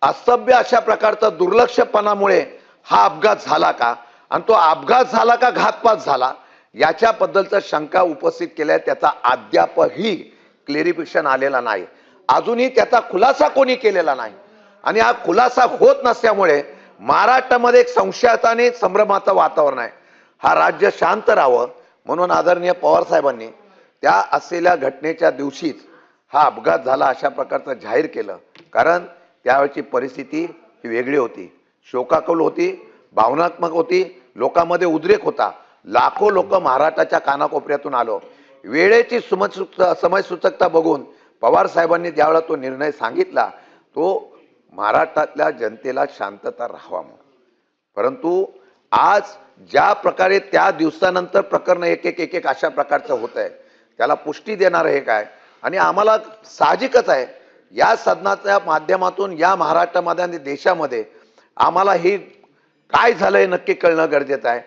असभ्य अशा प्रकारचा दुर्लक्षपणामुळे हा अपघात झाला का आणि तो अपघात झाला का घातपात झाला याच्याबद्दलचा शंका उपस्थित केल्या, त्याचा अद्यापही क्लेरिफिकेशन आलेला नाही. अजूनही त्याचा खुलासा कोणी केलेला नाही आणि हा खुलासा होत नसल्यामुळे महाराष्ट्रामध्ये एक संशयाचा आणि संभ्रमाचं वातावरण आहे. हा राज्य शांत राहावं म्हणून आदरणीय पवार साहेबांनी त्या असलेल्या घटनेच्या दिवशीच हा अपघात झाला अशा प्रकारचं जाहीर केलं. कारण त्यावेळची परिस्थिती ही वेगळी होती, शोकाकुल होती, भावनात्मक होती, लोकांमध्ये उद्रेक होता. लाखो लोक महाराष्ट्राच्या कानाकोपऱ्यातून आलो. वेळेची समयसूचकता बघून पवार साहेबांनी ज्यावेळेला तो निर्णय सांगितला तो महाराष्ट्रातल्या जनतेला शांतता राहावा म्हणून. परंतु आज ज्या प्रकारे त्या दिवसानंतर प्रकरण एक एक अशा प्रकारचं होत आहे त्याला पुष्टी देणारं हे काय. आणि आम्हाला साहजिकच आहे या सदनाच्या माध्यमातून या महाराष्ट्रामध्ये आणि देशामध्ये आम्हाला ही काय झालंय नक्की कळणं गरजेचं आहे.